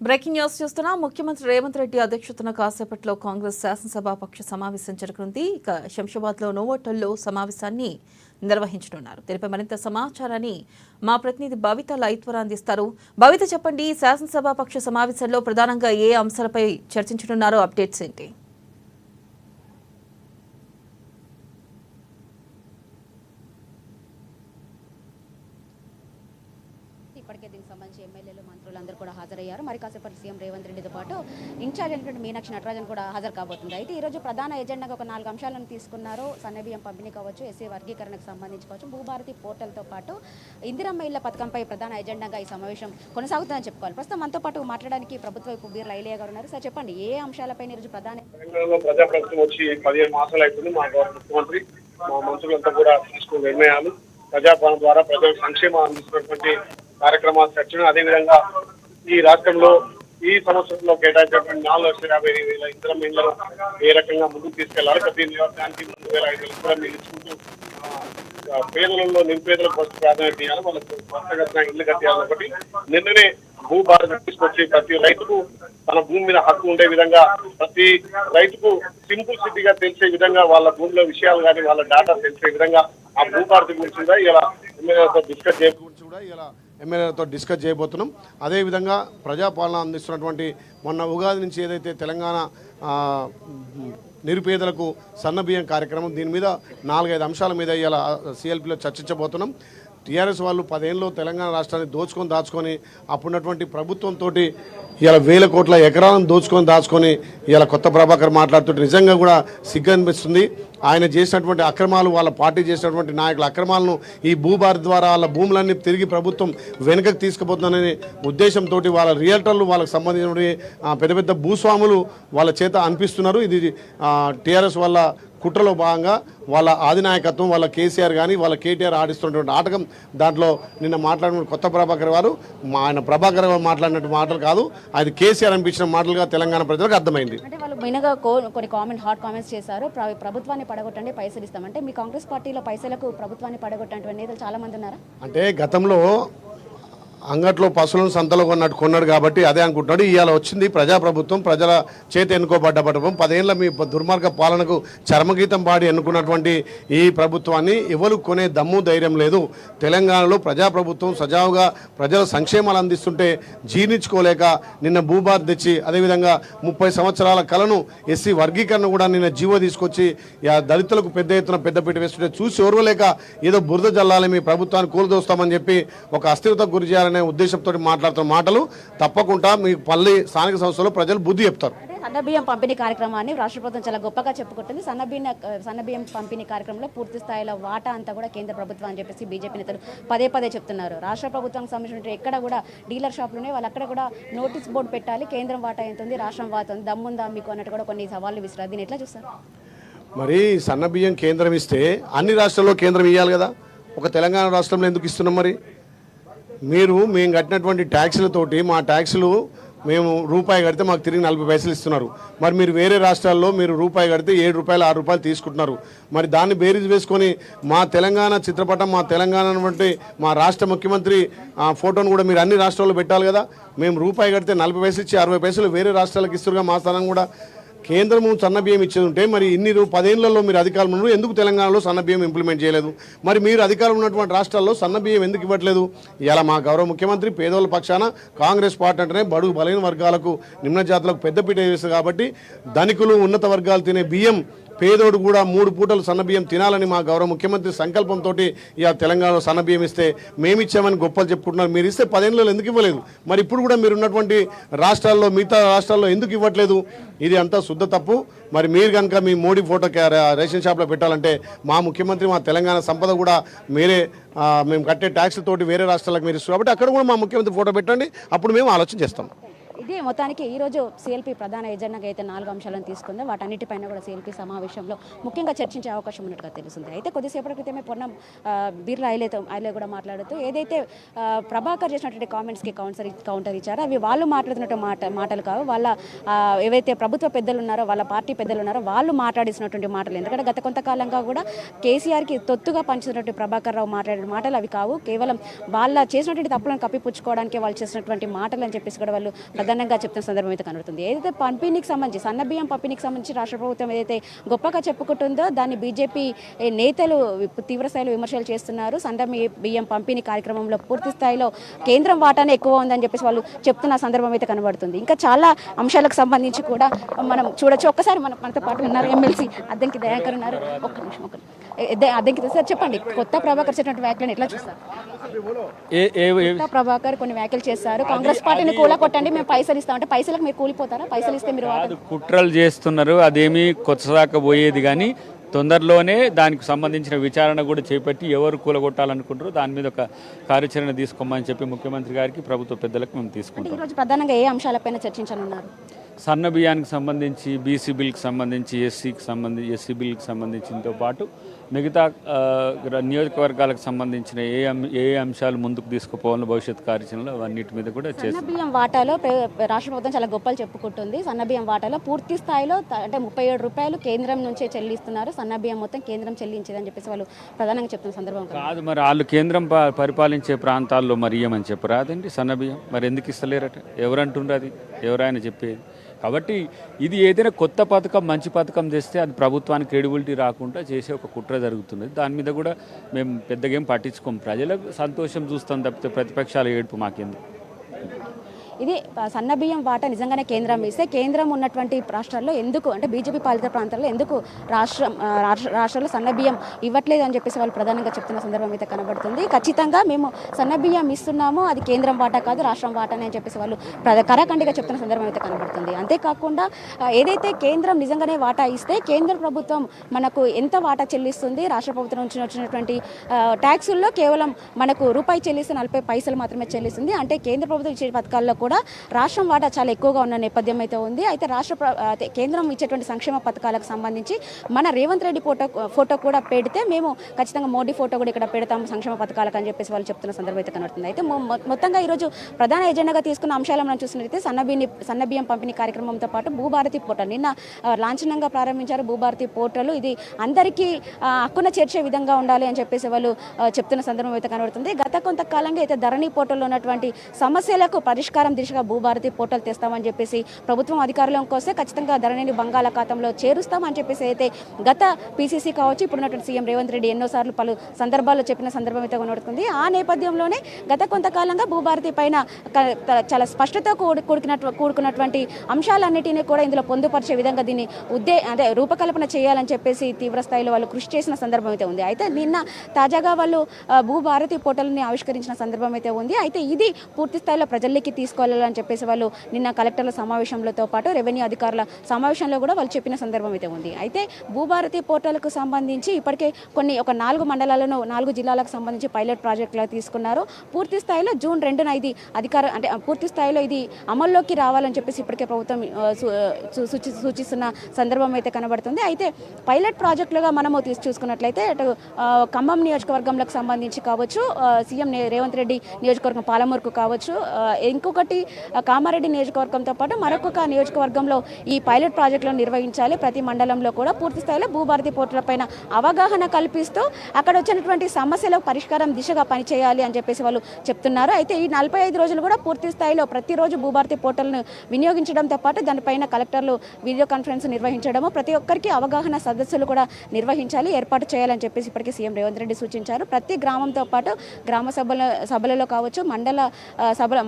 Breaking news చూస్తున్నా. ముఖ్యమంత్రి రేవంత్ రెడ్డి అధ్యక్షతన కాసేపట్లో కాంగ్రెస్ శాసనసభాపక్ష సమావేశం జరగనుంది. ఇక శంషాబాద్లో నోవోటల్లో సమావేశాన్ని నిర్వహించనున్నారు. దీనిపై మరింత సమాచారాన్ని మా ప్రతినిధి భవిత లైవ్ ద్వారా అందిస్తారు. భవిత, చెప్పండి, శాసనసభాపక్ష సమావేశంలో ప్రధానంగా ఏ అంశాలపై చర్చించనున్నారో అప్డేట్స్ ఏంటి? ఇప్పటికే దీనికి సంబంధించి ఎమ్మెల్యేలు మంత్రులందరూ కూడా హాజరయ్యారు. మరి కాసేపటి సీఎం రేవంత్ రెడ్డితో పాటు ఇన్ఛార్జ్ అయినటువంటి మీనాక్షి నటరాజన్ కూడా హాజరు కాబోతుంది. అయితే ఈరోజు ప్రధాన ఎజెండాగా ఒక 4 అంశాలను తీసుకున్నారు. సన్నబియ్యం పంపిణీ కావచ్చు, ఎస్సీ వర్గీకరణకు సంబంధించి కావచ్చు, భూభారతి పోర్టల్తో పాటు ఇందిరమ్మ ఇళ్ల పథకంపై ప్రధాన ఎజెండాగా ఈ సమావేశం కొనసాగుతుందని చెప్పుకోవాలి. ప్రస్తుతం మనతో పాటు మాట్లాడడానికి ప్రభుత్వ వైపు బీర్ల ఐలయ్య గారు ఉన్నారు. సార్, చెప్పండి, ఏ అంశాలపై ఈరోజు ప్రజాప్రభుత్వం వచ్చి 15 మాసాలు అవుతుంది. మా ముఖ్యమంత్రి మా మంత్రులంతా కూడా తీసుకున్న నిర్ణయాలు ప్రజాపాలన ద్వారా ప్రజల సంక్షేమం అందిస్తున్నటువంటి కార్యక్రమాలు చర్చను, అదేవిధంగా ఈ రాష్ట్రంలో ఈ సంవత్సరంలో కేటాయించినటువంటి 4,50,000 ఇందిరమ్మ ఇళ్లను ఏ రకంగా ముందుకు తీసుకెళ్లాలి, ప్రతి నియోజకానికి 3,500 ఇందిరమ్మ ఇల్లు ఇచ్చుకుంటూ పేదలలో నిరుపేదలకు ఫస్ట్ ప్రాధాన్యత ఇవ్వాలి, వాళ్ళకు కొత్తగా ఇల్లు కట్టాలని ఒకటి. నిన్ననే భూభారతి తీసుకొచ్చి ప్రతి రైతుకు తన భూమి మీద హక్కు ఉండే విధంగా, ప్రతి రైతుకు సింపుల్ సిటీగా తెలిసే విధంగా, వాళ్ళ భూమిలో విషయాలు కానీ వాళ్ళ డేటా తెలిసే విధంగా ఆ భూభారతి గురించి కూడా ఇలా ఎమ్మెల్యేలతో డిస్కస్ చేయబోతున్నాం. అదేవిధంగా ప్రజాపాలన అందిస్తున్నటువంటి మొన్న ఉగాది నుంచి ఏదైతే తెలంగాణ నిరుపేదలకు సన్నబియ్యం కార్యక్రమం, దీని మీద 4-5 అంశాల మీద ఇలా సిఎల్పిలో చర్చించబోతున్నాం. టీఆర్ఎస్ వాళ్ళు 10 ఏళ్ళలో తెలంగాణ రాష్ట్రాన్ని దాచుకొని అప్పుడున్నటువంటి ప్రభుత్వంతో ఇలా 1,000 కోట్ల ఎకరాలను దాచుకొని ఇలా కొత్త ప్రభాకర్ మాట్లాడుతుంటే నిజంగా కూడా సిగ్గు అనిపిస్తుంది. ఆయన చేసినటువంటి అక్రమాలు, వాళ్ళ పార్టీ చేసినటువంటి నాయకుల అక్రమాలను ఈ భూభారతి ద్వారా వాళ్ళ భూములన్నీ తిరిగి ప్రభుత్వం వెనుకకు తీసుకుపోతుందనే ఉద్దేశంతో వాళ్ళ రియల్టర్లు, వాళ్ళకి సంబంధించిన పెద్ద పెద్ద భూస్వాములు వాళ్ళ చేత అనిపిస్తున్నారు. ఇది టీఆర్ఎస్ వల్ల కుట్రలో భాగంగా వాళ్ళ ఆధినాయకత్వం, వాళ్ళ కేసీఆర్ కానీ వాళ్ళ కేటీఆర్ ఆడిస్తున్నటువంటి ఆటకం. దాంట్లో నిన్న మాట్లాడిన కొత్త ప్రభాకర్ గారు, ఆయన ప్రభాకర్ గారు మాట్లాడినట్టు మాటలు కాదు, అది కేసీఆర్ అనిపించిన మాటలుగా తెలంగాణ ప్రజలకు అర్థమైంది. అంటే వాళ్ళు మెయిన్గా కొన్ని హాట్ కామెంట్స్ చేశారు. ప్రభుత్వాన్ని పడగొట్టండి, పైసలు ఇస్తామంటే మీ కాంగ్రెస్ పార్టీలో పైసలకు ప్రభుత్వాన్ని పడగొట్టేటువంటి నేతలు చాలా మంది ఉన్నారు. అంటే గతంలో అంగట్లో పశువులను సంతలో కొన్నాడు కాబట్టి అదే అనుకుంటున్నాడు. ఇవాళ వచ్చింది ప్రజాప్రభుత్వం, ప్రజల చేత ఎన్నుకోబడ్డ ప్రభుత్వం. 10 ఏళ్ళ మీ దుర్మార్గ పాలనకు చర్మగీతం పాడి ఎన్నుకున్నటువంటి ఈ ప్రభుత్వాన్ని ఎవరు కొనే దమ్ము ధైర్యం లేదు. తెలంగాణలో ప్రజాప్రభుత్వం సజావుగా ప్రజల సంక్షేమాలు అందిస్తుంటే జీర్ణించుకోలేక నిన్న భూభారతి తెచ్చి, అదేవిధంగా 30 సంవత్సరాల కలను ఎస్సీ వర్గీకరణ కూడా నిన్న జీవో తీసుకొచ్చి దళితులకు పెద్ద ఎత్తున పెద్దపీట వేస్తుంటే చూసి ఓర్వలేక ఏదో బురద జల్లాలి, మీ ప్రభుత్వాన్ని కూలదోస్తామని చెప్పి ఒక అస్థిరతకు గురి చేయాలని ఉద్దేశంతో మాట్లాడుతున్న మాటలు తప్పకుండా మీ పల్లి స్థానిక సంస్థలో ప్రజలు బుద్ధి చెప్తారు. సన్నబియ్యం పంపిణీ కార్యక్రమాన్ని రాష్ట్ర ప్రభుత్వం చాలా గొప్పగా చెప్పుకుంటుంది. సన్నబియ్యం పంపిణీ కార్యక్రమంలో పూర్తి స్థాయిలో వాటా అంతా కూడా కేంద్ర ప్రభుత్వం అని చెప్పేసి బీజేపీ నేతలు పదే చెప్తున్నారు. రాష్ట్ర ప్రభుత్వానికి సంబంధించిన ఎక్కడ కూడా డీలర్ షాపులోనే వాళ్ళు అక్కడ కూడా నోటీస్ బోర్డు పెట్టాలి, కేంద్రం వాటా ఎంత ఉంది, రాష్ట్రం వాటా ఉంది, దమ్ముందా మీకు అన్నట్టు కూడా కొన్ని సవాళ్ళు విసిరారు. దీన్ని ఎట్లా చూస్తారు? మరి సన్నబియ్యం కేంద్రం ఇస్తే అన్ని రాష్ట్రాల్లో కేంద్రం ఇవ్వాలి కదా, ఒక తెలంగాణ రాష్ట్రంలో ఎందుకు ఇస్తున్నాం? మరి మేము కట్టినటువంటి ట్యాక్సులతోటి, మా ట్యాక్సులు మేము రూపాయి కడితే మాకు తిరిగి 40 పైసలు ఇస్తున్నారు. మరి మీరు వేరే రాష్ట్రాల్లో మీరు రూపాయి కడితే 7 రూపాయలు 6 రూపాయలు తీసుకుంటున్నారు. మరి దాన్ని బేరీజ్ వేసుకొని మా తెలంగాణ చిత్రపటం, మా తెలంగాణ మా రాష్ట్ర ముఖ్యమంత్రి ఫోటోను కూడా మీరు అన్ని రాష్ట్రాల్లో పెట్టాలి కదా. మేము రూపాయి కడితే 40 పైసలు ఇచ్చి 60 పైసలు వేరే రాష్ట్రాలకు ఇస్తురుగా, మా స్థానం కూడా కేంద్రము సన్నబియ్యం ఇచ్చేది ఉంటే మరి ఇన్ని 10 ఏళ్లలో మీరు అధికారంలో ఎందుకు తెలంగాణలో సన్నబియ్యం ఇంప్లిమెంట్ చేయలేదు? మరి మీరు అధికారంలో ఉన్నటువంటి రాష్ట్రాల్లో సన్నబియ్యం ఎందుకు ఇవ్వట్లేదు? ఇలా మా గౌరవ ముఖ్యమంత్రి పేదోళ్ళ పక్షాన కాంగ్రెస్ పార్టీ అంటేనే బడుగు బలైన వర్గాలకు, నిమ్న జాతులకు పెద్దపీట వేస్తుంది కాబట్టి ధనికులు, ఉన్నత వర్గాలు తినే బియ్యం పేదోడు కూడా 3 పూటలు సన్నబియ్యం తినాలని మా గౌరవ ముఖ్యమంత్రి సంకల్పంతో ఇక తెలంగాణలో సన్నబియ్యం ఇస్తే మేమిచ్చామని గొప్పలు చెప్పుకుంటున్నారు. మీరు ఇస్తే 10 ఏళ్ళలో ఎందుకు ఇవ్వలేదు? మరి ఇప్పుడు కూడా మీరు ఉన్నటువంటి రాష్ట్రాల్లో, మిగతా రాష్ట్రాల్లో ఎందుకు ఇవ్వట్లేదు? ఇది అంతా శుద్ధ తప్పు. మరి మీరు కనుక మీ మోడీ ఫోటో రేషన్ షాప్లో పెట్టాలంటే మా ముఖ్యమంత్రి, మా తెలంగాణ సంపద కూడా మేము కట్టే ట్యాక్స్ తోటి వేరే రాష్ట్రాలకు మీరు ఇస్తారు కాబట్టి అక్కడ కూడా మా ముఖ్యమంత్రి ఫోటో పెట్టండి, అప్పుడు మేము ఆలోచన చేస్తాం. ఇది మొత్తానికి ఈరోజు సిఎల్పీ ప్రధాన ఎజెండాగా అయితే 4 అంశాలను తీసుకుంది. వాటన్నిటిపైన కూడా సిఎల్పీ సమావేశంలో ముఖ్యంగా చర్చించే అవకాశం ఉన్నట్టుగా తెలుస్తుంది. అయితే కొద్దిసేపటి క్రితమే పొన్నం బీర్ల ఐలయ్య కూడా మాట్లాడుతూ ఏదైతే ప్రభాకర్ చేసినటువంటి కామెంట్స్కి కౌంటర్ ఇచ్చారో అవి వాళ్ళు మాట్లాడుతున్నట్టు మాటలు కావు, వాళ్ళ ఏవైతే ప్రభుత్వ పెద్దలు ఉన్నారో, వాళ్ళ పార్టీ పెద్దలు ఉన్నారో వాళ్ళు మాట్లాడిస్తున్నటువంటి మాటలు. ఎందుకంటే గత కొంతకాలంగా కూడా కేసీఆర్కి తొత్తుగా పంచినటువంటి ప్రభాకర్ రావు మాట్లాడిన మాటలు అవి కావు, కేవలం వాళ్ళ చేసినటువంటి తప్పులను కప్పిపుచ్చుకోవడానికి వాళ్ళు చేసినటువంటి మాటలు అని చెప్పేసి కూడా వాళ్ళు ప్రధానంగా చెప్తున్న సందర్భం అయితే కనబడుతుంది. ఏదైతే పంపిణీకి సంబంధించి సన్నబియ్యం పంపిణీకి సంబంధించి రాష్ట్ర ప్రభుత్వం ఏదైతే గొప్పగా చెప్పుకుంటుందో దాన్ని బీజేపీ నేతలు తీవ్ర స్థాయిలో విమర్శలు చేస్తున్నారు. బియ్యం పంపిణీ కార్యక్రమంలో పూర్తి స్థాయిలో కేంద్రం వాటానే ఎక్కువ ఉందని చెప్పేసి వాళ్ళు చెప్తున్న సందర్భం అయితే కనబడుతుంది. ఇంకా చాలా అంశాలకు సంబంధించి కూడా మనం చూడొచ్చు. ఒక్కసారి మనతో పాటు ఉన్నారు ఎమ్మెల్సీ అద్దంకి దయాకర్ ఉన్నారు. ఒక్క నిమిషం అద్దంకి సార్ చెప్పండి, కొత్త ప్రభాకర్ చేసినటువంటి వ్యాఖ్యలను ఎట్లా చూస్తారు? కొత్త ప్రభాకర్ కొన్ని వ్యాఖ్యలు చేస్తారు. కాంగ్రెస్ పార్టీని కూల కొట్టండి, మేము పైసలు ఇస్తామంటే పైసలకు మీరు కూలిపోతారా? పైసలు ఇస్తే మీరు కుట్రలు చేస్తున్నారు, అదేమీ కొత్తదాకా పోయేది కానీ తొందరలోనే దానికి సంబంధించిన విచారణ కూడా చేపట్టి ఎవరు కూలగొట్టాలనుకుంటారో దాని మీద ఒక కార్యాచరణ తీసుకోమని చెప్పి ముఖ్యమంత్రి గారికి ప్రభుత్వ పెద్దలకు మేము తీసుకుంటాం. ఈరోజు ప్రధానంగా ఏ అంశాలపైన చర్చించనున్నారు? సన్న బియ్యానికి సంబంధించి, బీసీ బిల్కి సంబంధించి, ఎస్సీ బిల్కి సంబంధించినతో పాటు మిగతా నియోజకవర్గాలకు సంబంధించిన ఏ అంశాలు ముందుకు తీసుకుపోవాలని భవిష్యత్ కార్యాచరణలో అన్నిటి మీద కూడా చేస్తాం. సన్నబియ్యం వాటాలో రాష్ట్ర ప్రభుత్వం చాలా గొప్పలు చెప్పుకుంటుంది. సన్నబియ్యం వాటాలో పూర్తి స్థాయిలో అంటే 37 రూపాయలు కేంద్రం నుంచే చెల్లిస్తున్నారు. సన్నబియ్యం మొత్తం కేంద్రం చెల్లించేదని చెప్పేసి వాళ్ళు ప్రధానంగా చెప్తున్న సందర్భం కాదు. మరి వాళ్ళు కేంద్రం పరిపాలించే ప్రాంతాల్లో మరి ఇయ్యమని చెప్పరాదండి సన్నబియ్యం? మరి ఎందుకు ఇస్తలేరట? ఎవరంటుండ్రు? అది ఎవరైనా చెప్పేది. కాబట్టి ఇది ఏదైనా కొత్త పథకం, మంచి పథకం తెస్తే అది ప్రభుత్వానికి క్రెడిబిలిటీ రాకుండా చేసే ఒక కుట్ర జరుగుతుంది. దాని మీద కూడా మేము పెద్దగా ఏం పట్టించుకోం. ప్రజలకు సంతోషం చూస్తాం తప్పితే ప్రతిపక్షాల ఏడుపు మాకెందుకు. ఇది సన్నబియ్యం వాటా నిజంగానే కేంద్రం ఇస్తే కేంద్రం ఉన్నటువంటి రాష్ట్రాల్లో ఎందుకు అంటే బీజేపీ పాలిత ప్రాంతాల్లో ఎందుకు రాష్ట్రాల్లో సన్నబియ్యం ఇవ్వట్లేదు అని చెప్పేసి వాళ్ళు ప్రధానంగా చెప్తున్న సందర్భం అయితే కనబడుతుంది. ఖచ్చితంగా మేము సన్నబియ్యం ఇస్తున్నాము, అది కేంద్రం వాటా కాదు రాష్ట్రం వాటానే అని చెప్పేసి వాళ్ళు కరాఖండిగా చెప్తున్న సందర్భం అయితే కనబడుతుంది. అంతేకాకుండా ఏదైతే కేంద్రం నిజంగానే వాటా ఇస్తే కేంద్ర ప్రభుత్వం మనకు ఎంత వాటా చెల్లిస్తుంది, రాష్ట్ర ప్రభుత్వం నుంచి వచ్చినటువంటి ట్యాక్సుల్లో కేవలం మనకు రూపాయి చెల్లిస్తే 40 పైసలు మాత్రమే చెల్లిస్తుంది. అంటే కేంద్ర ప్రభుత్వం ఇచ్చే పథకాల్లో కూడా రాష్ట్రం వాటా చాలా ఎక్కువగా ఉన్న నేపథ్యం అయితే ఉంది. అయితే కేంద్రం ఇచ్చేటువంటి సంక్షేమ పథకాలకు సంబంధించి మన రేవంత్ రెడ్డి ఫోటో కూడా పెడితే మేము ఖచ్చితంగా మోడీ ఫోటో కూడా ఇక్కడ పెడతాము సంక్షేమ పథకాలకు అని చెప్పేసి వాళ్ళు చెప్తున్న సందర్భం అయితే కనబడుతుంది. అయితే మొత్తంగా ఈరోజు ప్రధాన ఎజెండాగా తీసుకున్న అంశాలను మనం చూసినట్లయితే సన్నబియ్యం పంపిణీ కార్యక్రమంతో పాటు భూభారతి పోర్టల్ నిన్న లాంఛనంగా ప్రారంభించారు. భూభారతి పోర్టల్ ఇది అందరికీ హక్కున చేర్చే విధంగా ఉండాలి అని చెప్పేసి వాళ్ళు చెప్తున్న సందర్భం అయితే కనబడుతుంది. గత కొంతకాలంగా అయితే ధరణి పోర్టల్లో ఉన్నటువంటి సమస్యలకు పరిష్కారం దిశగా భూభారతి పోర్టల్ తెస్తామని చెప్పేసి ప్రభుత్వం అధికారంలోకి వస్తే ఖచ్చితంగా ధరణిని బంగాళాఖాతంలో చేరుస్తామని చెప్పేసి అయితే గత పీసీసీ కావచ్చు ఇప్పుడున్నటువంటి సీఎం రేవంత్ రెడ్డి ఎన్నోసార్లు పలు సందర్భాల్లో చెప్పిన సందర్భం అయితే కనబడుతుంది. ఆ నేపథ్యంలోనే గత కొంతకాలంగా భూభారతి పైన చాలా స్పష్టత కూడుకున్నటువంటి అంశాలన్నిటినీ కూడా ఇందులో పొందుపరిచే విధంగా దీన్ని రూపకల్పన చేయాలని చెప్పేసి తీవ్ర స్థాయిలో వాళ్ళు కృషి చేసిన సందర్భం అయితే ఉంది. అయితే నిన్న తాజాగా వాళ్ళు భూభారతి పోర్టల్ని ఆవిష్కరించిన సందర్భం అయితే ఉంది. అయితే ఇది పూర్తి స్థాయిలో ప్రజల్లోకి తీసుకోవాలని చెప్పేసి వాళ్ళు నిన్న కలెక్టర్ల సమావేశంతో పాటు రెవెన్యూ అధికారుల సమావేశంలో కూడా వాళ్ళు చెప్పిన సందర్భం అయితే ఉంది. అయితే భూభారతి పోర్టల్కు సంబంధించి ఇప్పటికే ఒక 4 మండలాలను 4 జిల్లాలకు సంబంధించి పైలట్ ప్రాజెక్టులు తీసుకున్నారు. పూర్తి స్థాయిలో జూన్ 2న ఇది పూర్తి స్థాయిలో ఇది అమల్లోకి రావాలని చెప్పేసి ఇప్పటికే ప్రభుత్వం సూచిస్తున్న సందర్భం అయితే కనబడుతుంది. అయితే పైలట్ ప్రాజెక్టులుగా మనము చూసుకున్నట్లయితే అటు ఖమ్మం నియోజకవర్గంలోకి సంబంధించి కావచ్చు, సీఎం రేవంత్ రెడ్డి నియోజకవర్గం పాలమూరుకు కావచ్చు, ఇంకొకటి కామారెడ్డి నియోజకవర్గంతో పాటు మరొక నియోజకవర్గంలో ఈ పైలట్ ప్రాజెక్టులను నిర్వహించాలి. ప్రతి మండలంలో కూడా పూర్తి స్థాయిలో భూభారతి పోర్టల్ పైన అవగాహన కల్పిస్తూ అక్కడ వచ్చినటువంటి సమస్యల పరిష్కారం దిశగా పనిచేయాలి అని చెప్పేసి వాళ్ళు చెప్తున్నారు. అయితే ఈ 45 రోజులు కూడా పూర్తి స్థాయిలో ప్రతిరోజు భూభారతి పోర్టల్ను వినియోగించడంతో పాటు దానిపైన కలెక్టర్లు వీడియో కాన్ఫరెన్స్ నిర్వహించడము, ప్రతి ఒక్కరికి అవగాహన సదస్సులు కూడా నిర్వహించాలి, ఏర్పాటు చేయాలని చెప్పేసి ఇప్పటికీ సీఎం రేవంత్ రెడ్డి సూచించారు. ప్రతి గ్రామంతో పాటు గ్రామ సభలలో కావచ్చు,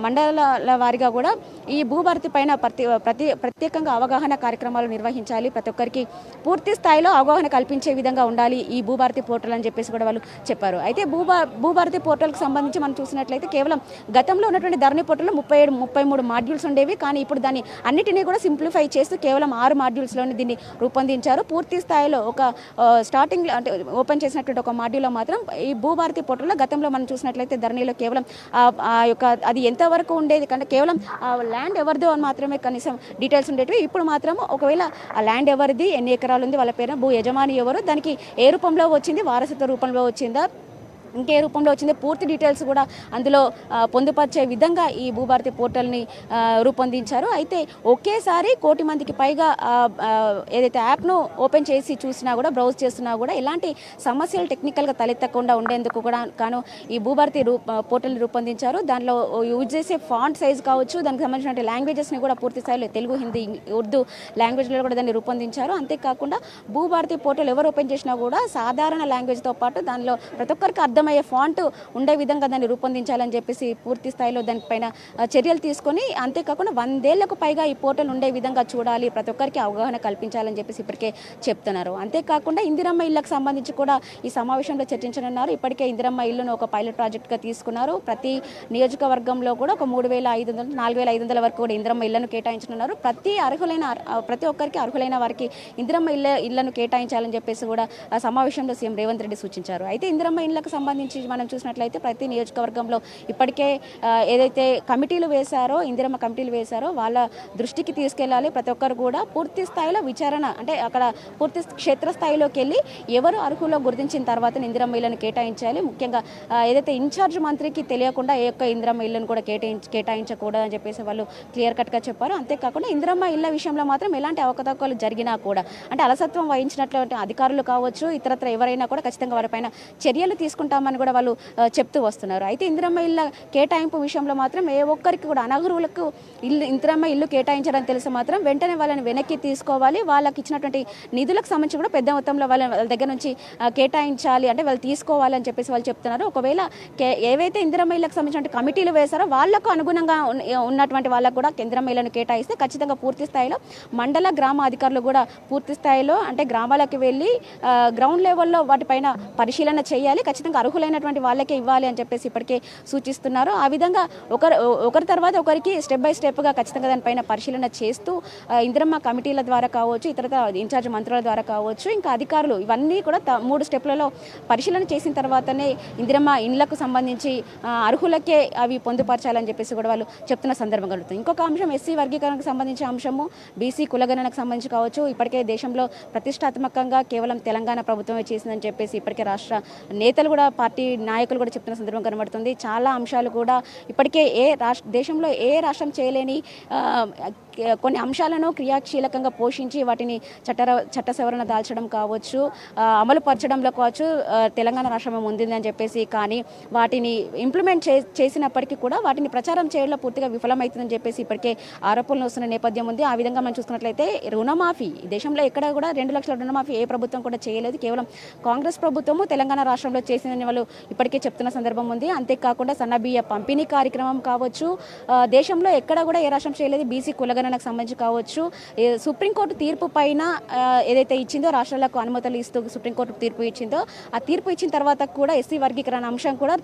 మండలాల వారిగా కూడా ఈ భూభారతి పైన ప్రత్యేకంగా అవగాహన కార్యక్రమాలు నిర్వహించాలి, ప్రతి ఒక్కరికి పూర్తి స్థాయిలో అవగాహన కల్పించే విధంగా ఉండాలి ఈ భూభారతి పోర్టల్ అని చెప్పేసి కూడా వాళ్ళు చెప్పారు. అయితే భూభారతి పోర్టల్కి సంబంధించి మనం చూసినట్లయితే కేవలం గతంలో ఉన్నటువంటి ధరణి పోర్టల్లో 33 మాడ్యూల్స్ ఉండేవి. కానీ ఇప్పుడు దాన్ని అన్నిటినీ కూడా సింప్లిఫై చేస్తూ కేవలం 6 మాడ్యూల్స్లోనే దీన్ని రూపొందించారు. పూర్తి స్థాయిలో ఒక స్టార్టింగ్ అంటే ఓపెన్ చేసినటువంటి ఒక మాడ్యూల్లో మాత్రం ఈ భూభారతి పోర్టల్లో గతంలో మనం చూసినట్లయితే ధరణిలో కేవలం అది ఎంతవరకు ఉండేది కంటే కేవలం ల్యాండ్ ఎవరిదో అని మాత్రమే కనీసం డీటెయిల్స్ ఉండేటివి. ఇప్పుడు మాత్రం ఒకవేళ ఆ ల్యాండ్ ఎవరిది, ఎన్ని ఎకరాలు ఉంది, వాళ్ళ పేరు, భూ యజమాని ఎవరు, దానికి ఏ రూపంలో వచ్చింది, వారసత్వ రూపంలో వచ్చిందా, ఇంకే రూపంలో వచ్చింది పూర్తి డీటెయిల్స్ కూడా అందులో పొందుపరిచే విధంగా ఈ భూభారతి పోర్టల్ని రూపొందించారు. అయితే ఒకేసారి 1 కోటి మందికి పైగా ఏదైతే యాప్ను ఓపెన్ చేసి చూసినా కూడా బ్రౌజ్ చేస్తున్నా కూడా ఎలాంటి సమస్యలు టెక్నికల్గా తలెత్తకుండా ఉండేందుకు కూడా కాను ఈ భూభారతి పోర్టల్ని రూపొందించారు. దానిలో యూజ్ చేసే ఫాంట్ సైజ్ కావచ్చు, దానికి సంబంధించిన లాంగ్వేజెస్ని కూడా పూర్తి స్థాయిలో తెలుగు, హిందీ, ఉర్దూ లాంగ్వేజ్లో కూడా దాన్ని రూపొందించారు. అంతేకాకుండా భూభారతి పోర్టల్ ఎవరు ఓపెన్ చేసినా కూడా సాధారణ లాంగ్వేజ్తో పాటు దానిలో ప్రతి ఒక్కరికి అర్థమయ్యే ఫాంట్ ఉండే విధంగా దాన్ని రూపొందించాలని చెప్పేసి పూర్తి స్థాయిలో దానిపైన చర్యలు తీసుకొని, అంతేకాకుండా 100 ఏళ్లకు పైగా ఈ పోర్టల్ ఉండే విధంగా చూడాలి, ప్రతి ఒక్కరికి అవగాహన కల్పించాలని చెప్పేసి ఇప్పటికే చెప్తున్నారు. అంతేకాకుండా ఇందిరమ్మ ఇళ్లకు సంబంధించి కూడా ఈ సమావేశంలో చర్చించనున్నారు. ఇప్పటికే ఇందిరమ్మ ఇల్లును ఒక పైలట్ ప్రాజెక్ట్గా తీసుకున్నారు. ప్రతి నియోజకవర్గంలో కూడా ఒక 3,500 4,500 వరకు కూడా ఇందిరమ్మ ఇళ్లను కేటాయించనున్నారు. ప్రతి ఒక్కరికి అర్హులైన వారికి ఇందిరమ్మ ఇళ్లను కేటాయించాలని చెప్పేసి కూడా ఆ సమావేశంలో సీఎం రేవంత్ రెడ్డి సూచించారు. అయితే ఇందిరమ్మ ఇళ్లకు సంబంధించి మనం చూసినట్లయితే ప్రతి నియోజకవర్గంలో ఇప్పటికే ఏదైతే కమిటీలు వేశారో, ఇందిరమ్మ కమిటీలు వేశారో వాళ్ళ దృష్టికి తీసుకెళ్ళాలి. ప్రతి ఒక్కరు కూడా పూర్తి స్థాయిలో విచారణ, అంటే అక్కడ పూర్తి క్షేత్రస్థాయిలోకి వెళ్ళి ఎవరు అర్హులో గుర్తించిన తర్వాత ఇందిరమ్మ ఇళ్లను కేటాయించాలి. ముఖ్యంగా ఏదైతే ఇన్ఛార్జ్ మంత్రికి తెలియకుండా ఏ ఒక్క ఇందిరమ్మ ఇళ్లను కూడా కేటాయించకూడదని చెప్పేసి వాళ్ళు క్లియర్ కట్గా చెప్పారు. అంతేకాకుండా ఇందిరమ్మ ఇళ్ల విషయంలో మాత్రం ఎలాంటి అవకతవకలు జరిగినా కూడా, అంటే అలసత్వం వహించినటువంటి అధికారులు కావచ్చు, ఇతరత్ర ఎవరైనా కూడా ఖచ్చితంగా వారిపైన చర్యలు తీసుకుంటామని కూడా వాళ్ళు చెప్తూ వస్తున్నారు. అయితే ఇందిరమ్మ ఇళ్ల కేటాయింపు విషయంలో మాత్రం ఏ ఒక్కరికి కూడా అనర్హులకు ఇందిరమ్మ ఇల్లు కేటాయించడం తెలిసి మాత్రం వెంటనే వాళ్ళని వెనక్కి తీసుకోవాలి. వాళ్ళకి ఇచ్చినటువంటి నిధులకు సంబంధించి కూడా పెద్ద మొత్తంలో వాళ్ళ దగ్గర నుంచి కేటాయించాలి, అంటే వాళ్ళు తీసుకోవాలని చెప్పేసి వాళ్ళు చెప్తున్నారు. ఒకవేళ ఏవైతే ఇందిరమ్మ ఇళ్లకు సంబంధించిన కమిటీలు వేశారో వాళ్లకు అనుగుణంగా ఉన్నటువంటి వాళ్ళకు కూడా ఇందిరమ్మ ఇళ్లను కేటాయిస్తే ఖచ్చితంగా పూర్తి స్థాయిలో మండల గ్రామ అధికారులు కూడా పూర్తి స్థాయిలో, అంటే గ్రామాలకు వెళ్ళి గ్రౌండ్ లెవెల్లో వాటిపైన పరిశీలన చేయాలి. ఖచ్చితంగా అర్హులైనటువంటి వాళ్ళకే ఇవ్వాలి అని చెప్పేసి ఇప్పటికే సూచిస్తున్నారు. ఆ విధంగా ఒకరి తర్వాత ఒకరికి స్టెప్ బై స్టెప్గా ఖచ్చితంగా దానిపైన పరిశీలన చేస్తూ ఇందిరమ్మ కమిటీల ద్వారా కావచ్చు, ఇతర ఇన్ఛార్జ్ మంత్రుల ద్వారా కావచ్చు, ఇంకా అధికారులు ఇవన్నీ కూడా 3 స్టెప్లలో పరిశీలన చేసిన తర్వాతనే ఇందిరమ్మ ఇండ్లకు సంబంధించి అర్హులకే అవి పొందుపరచాలని చెప్పేసి కూడా వాళ్ళు చెప్తున్న సందర్భం కలుగుతుంది. ఇంకొక అంశం ఎస్సీ వర్గీకరణకు సంబంధించిన అంశము, బీసీ కులగణనకు సంబంధించి కావచ్చు. ఇప్పటికే దేశంలో ప్రతిష్టాత్మకంగా కేవలం తెలంగాణ ప్రభుత్వమే చేసిందని చెప్పేసి ఇప్పటికే రాష్ట్ర నేతలు కూడా, పార్టీ నాయకులు కూడా చెప్తున్న సందర్భం కనబడుతుంది. చాలా అంశాలు కూడా ఇప్పటికే దేశంలో ఏ రాష్ట్రం చేయలేని కొన్ని అంశాలను క్రియాశీలకంగా పోషించి వాటిని చట్ట సవరణ దాల్చడం కావచ్చు, అమలు పరచడంలో కావచ్చు తెలంగాణ రాష్ట్రం ముందుందని చెప్పేసి, కానీ వాటిని ఇంప్లిమెంట్ చేసినప్పటికీ కూడా వాటిని ప్రచారం చేయడంలో పూర్తిగా విఫలమవుతుందని చెప్పేసి ఇప్పటికే ఆరోపణలు వస్తున్న నేపథ్యం ఉంది. ఆ విధంగా మనం చూసుకున్నట్లయితే రుణమాఫీ దేశంలో ఎక్కడ కూడా 2 లక్షల రుణమాఫీ ఏ ప్రభుత్వం కూడా చేయలేదు. కేవలం కాంగ్రెస్ ప్రభుత్వము తెలంగాణ రాష్ట్రంలో చేసిందని వాళ్ళు ఇప్పటికే చెప్తున్న సందర్భం ఉంది. అంతేకాకుండా సన్నబియ్య పంపిణీ కార్యక్రమం కావచ్చు, దేశంలో ఎక్కడ కూడా ఏ రాష్ట్రం చేయలేదు. బీసీ కులగణనకు సంబంధించి కావచ్చు, సుప్రీంకోర్టు తీర్పు పైన ఏదైతే ఇచ్చిందో, రాష్ట్రాలకు అనుమతులు ఇస్తూ సుప్రీంకోర్టు తీర్పు ఇచ్చిందో, ఆ తీర్పు ఇచ్చిన తర్వాత కూడా ఎస్సీ వర్గీకరణ అంశం కూడా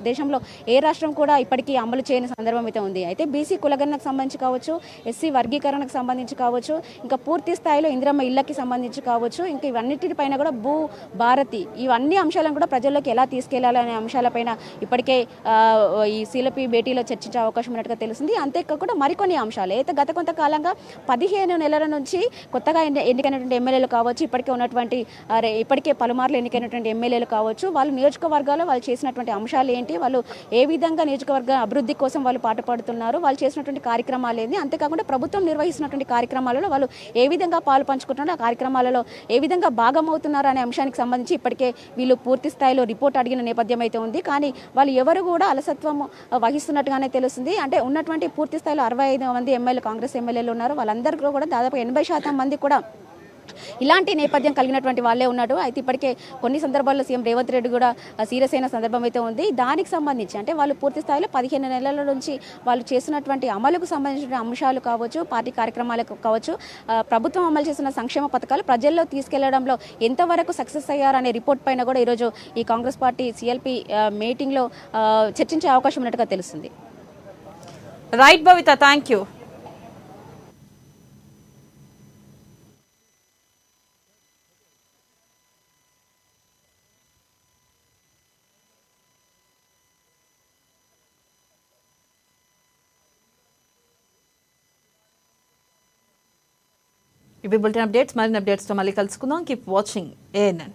దేశంలో ఏ రాష్ట్రం కూడా ఇప్పటికీ అమలు చేయని సందర్భం అయితే ఉంది. అయితే బీసీ కులగణనకు సంబంధించి కావచ్చు, ఎస్సీ వర్గీకరణకు సంబంధించి కావచ్చు, ఇంకా పూర్తి స్థాయిలో ఇందిరమ్మ ఇళ్లకి సంబంధించి కావచ్చు, ఇంకా ఇవన్నిటిపైన కూడా భూ భారతి ఇవన్నీ అంశాలను కూడా ప్రజల్లోకి ఎలా తీసుకెళ్లాలనే అంశాలపైన ఇప్పటికే ఈ సీఎల్పీ భేటీలో చర్చించే అవకాశం ఉన్నట్టుగా తెలిసింది. అంతేకాకుండా మరికొన్ని అంశాలు అయితే గత కొంతకాలంగా 15 నెలల నుంచి కొత్తగా ఎన్నికైనటువంటి ఎమ్మెల్యేలు కావచ్చు, ఇప్పటికే పలుమార్లు ఎన్నికైనటువంటి ఎమ్మెల్యేలు కావచ్చు, వాళ్ళు నియోజకవర్గాల్లో వాళ్ళు చేసినటువంటి అంశాలు ఏంటి, వాళ్ళు ఏ విధంగా నియోజకవర్గ అభివృద్ధి కోసం వాళ్ళు పాటుపడుతున్నారు, వాళ్ళు చేసినటువంటి కార్యక్రమాలు ఏంటి, అంతేకాకుండా ప్రభుత్వం నిర్వహిస్తున్నటువంటి కార్యక్రమాలలో వాళ్ళు ఏ విధంగా పాలు పంచుకుంటున్నారు, ఆ కార్యక్రమాలలో ఏ విధంగా భాగమవుతున్నారు అనే అంశానికి సంబంధించి ఇప్పటికే వీళ్ళు పూర్తి స్థాయిలో రిపోర్ట్ అడిగిన నేపథ్యం అయితే ఉంది. కానీ వాళ్ళు ఎవరు కూడా అలసత్వం వహిస్తున్నట్టుగానే తెలుస్తుంది. అంటే ఉన్నటువంటి పూర్తి స్థాయిలో 65 మంది కాంగ్రెస్ ఎమ్మెల్యేలు ఉన్నారు. వాళ్ళందరికీ కూడా దాదాపు 80% మంది కూడా ఇలాంటి నేపథ్యం కలిగినటువంటి వాళ్ళే ఉన్నారు. అయితే ఇప్పటికే కొన్ని సందర్భాల్లో సీఎం రేవంత్ రెడ్డి కూడా సీరియస్ అయిన సందర్భం అయితే ఉంది. దానికి సంబంధించి అంటే వాళ్ళు పూర్తి స్థాయిలో 15 నెలల నుంచి వాళ్ళు చేస్తున్నటువంటి అమలుకు సంబంధించిన అంశాలు కావచ్చు, పార్టీ కార్యక్రమాలకు కావచ్చు, ప్రభుత్వం అమలు చేస్తున్న సంక్షేమ పథకాలు ప్రజల్లో తీసుకెళ్లడంలో ఎంతవరకు సక్సెస్ అయ్యారనే రిపోర్ట్ పైన కూడా ఈరోజు ఈ కాంగ్రెస్ పార్టీ సీఎల్పీ మీటింగ్లో చర్చించే అవకాశం ఉన్నట్టుగా తెలుస్తుంది. Right Bhavitha, thank you. ఇవి బులెటిన్ అప్డేట్స్. మరిన్ని అప్డేట్స్తో మళ్ళీ కలుసుకుందాం. Keep watching ANN.